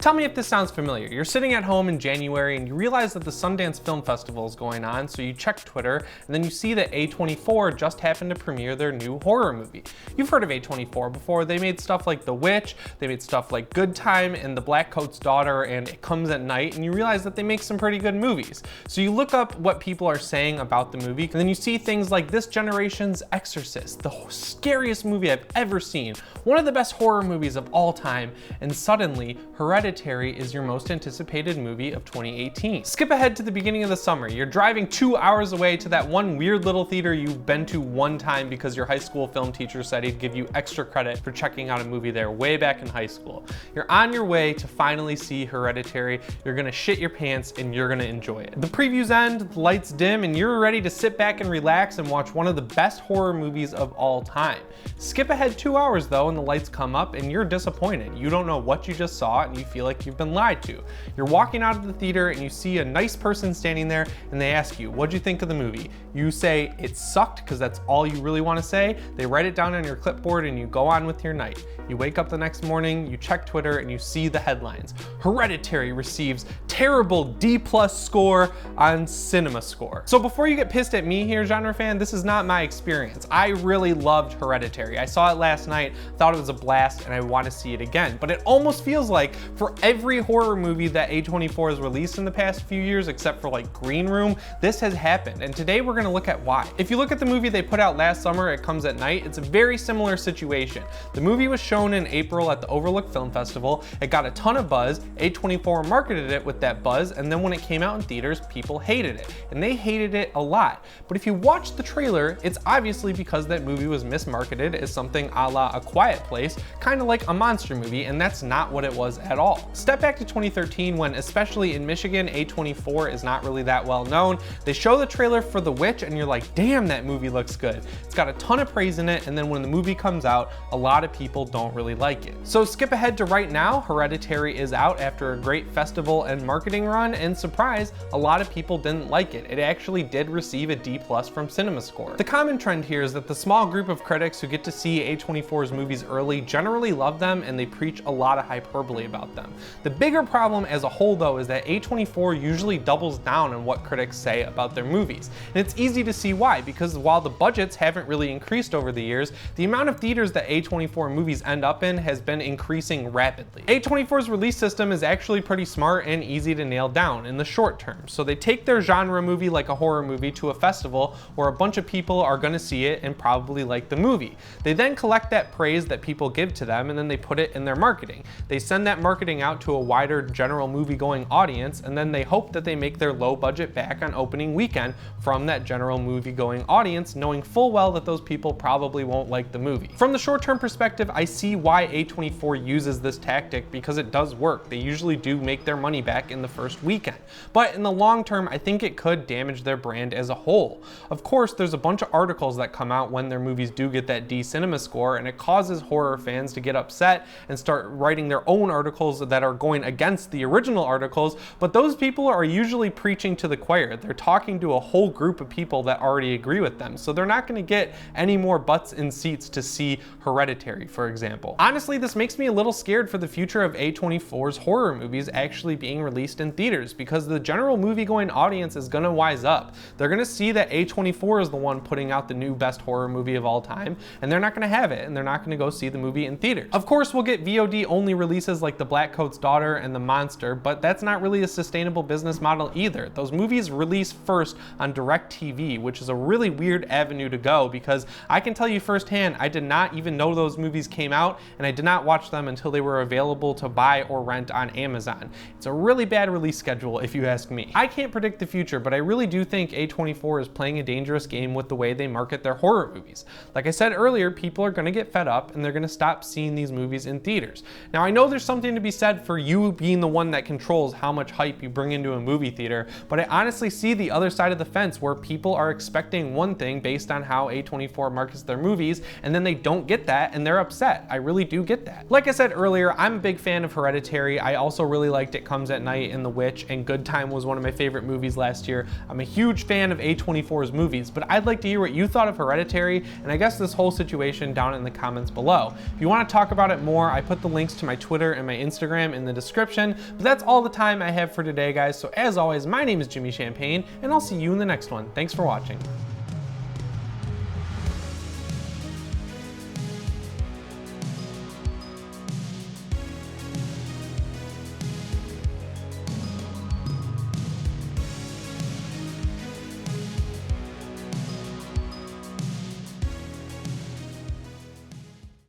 Tell me if this sounds familiar. You're sitting at home in January and you realize that the Sundance Film Festival is going on, so you check Twitter and then you see that A24 just happened to premiere their new horror movie. You've heard of A24 before. They made stuff like The Witch, they made stuff like Good Time and The Blackcoat's Daughter and It Comes at Night, and you realize that they make some pretty good movies. So you look up what people are saying about the movie, and then you see things like this generation's Exorcist, the scariest movie I've ever seen, one of the best horror movies of all time, and suddenly Hereditary is your most anticipated movie of 2018. Skip ahead to the beginning of the summer. You're driving 2 hours away to that one weird little theater you've been to one time because your high school film teacher said he'd give you extra credit for checking out a movie there way back in high school. You're on your way to finally see Hereditary. You're gonna shit your pants and you're gonna enjoy it. The previews end, the lights dim, and you're ready to sit back and relax and watch one of the best horror movies of all time. Skip ahead 2 hours though and the lights come up and you're disappointed. You don't know what you just saw and you feel like you've been lied to. You're walking out of the theater and you see a nice person standing there and they ask you, what'd you think of the movie? You say, it sucked, because that's all you really want to say. They write it down on your clipboard and you go on with your night. You wake up the next morning, you check Twitter and you see the headlines. Hereditary receives terrible D+ score on CinemaScore. So before you get pissed at me here, genre fan, this is not my experience. I really loved Hereditary. I saw it last night, thought it was a blast, and I want to see it again. But it almost feels like for every horror movie that A24 has released in the past few years, except for like Green Room, this has happened. And today we're gonna look at why. If you look at the movie they put out last summer, It Comes at Night, it's a very similar situation. The movie was shown in April at the Overlook Film Festival. It got a ton of buzz. A24 marketed it with that buzz, and then when it came out in theaters, people hated it. And they hated it a lot. But if you watch the trailer, it's obviously because that movie was mismarketed as something a la A Quiet Place, kind of like a monster movie, and that's not what it was at all. Step back to 2013 when, especially in Michigan, A24 is not really that well known. They show the trailer for The Witch and you're like, damn, that movie looks good. It's got a ton of praise in it, and then when the movie comes out, a lot of people don't really like it. So skip ahead to right now. Hereditary is out after a great festival and marketing run, and surprise, a lot of people didn't like it. It actually did receive a D+ from CinemaScore. The common trend here is that the small group of critics who get to see A24's movies early generally love them, and they preach a lot of hyperbole about them. The bigger problem as a whole though is that A24 usually doubles down on what critics say about their movies. And it's easy to see why, because while the budgets haven't really increased over the years, the amount of theaters that A24 movies end up in has been increasing rapidly. A24's release system is actually pretty smart and easy to nail down in the short term. So they take their genre movie like a horror movie to a festival where a bunch of people are going to see it and probably like the movie. They then collect that praise that people give to them and then they put it in their marketing. They send that marketing out to a wider general movie-going audience, and then they hope that they make their low budget back on opening weekend from that general movie-going audience, knowing full well that those people probably won't like the movie. From the short-term perspective, I see why A24 uses this tactic, because it does work. They usually do make their money back in the first weekend. But in the long term, I think it could damage their brand as a whole. Of course, there's a bunch of articles that come out when their movies do get that D cinema score, and it causes horror fans to get upset and start writing their own articles that are going against the original articles, but those people are usually preaching to the choir. They're talking to a whole group of people that already agree with them, so they're not going to get any more butts in seats to see Hereditary, for example. Honestly, this makes me a little scared for the future of A24's horror movies actually being released in theaters, because the general movie-going audience is going to wise up. They're going to see that A24 is the one putting out the new best horror movie of all time, and they're not going to have it, and they're not going to go see the movie in theaters. Of course, we'll get VOD-only releases like The Blackcoat's Daughter and The Monster, but that's not really a sustainable business model either. Those movies release first on DirecTV, which is a really weird avenue to go, because I can tell you firsthand, I did not even know those movies came out, and I did not watch them until they were available to buy or rent on Amazon. It's a really bad release schedule if you ask me. I can't predict the future, but I really do think A24 is playing a dangerous game with the way they market their horror movies. Like I said earlier, people are going to get fed up and they're going to stop seeing these movies in theaters. Now, I know there's something to be said for you being the one that controls how much hype you bring into a movie theater, but I honestly see the other side of the fence where people are expecting one thing based on how A24 markets their movies, and then they don't get that and they're upset. I really do get that. Like I said earlier, I'm a big fan of Hereditary. I also really liked It Comes at Night and The Witch, and Good Time was one of my favorite movies last year. I'm a huge fan of A24's movies, but I'd like to hear what you thought of Hereditary, and I guess this whole situation down in the comments below. If you want to talk about it more, I put the links to my Twitter and my Instagram Instagram in the description. But that's all the time I have for today, guys. So as always, my name is Jimmy Champane, and I'll see you in the next one. Thanks for watching.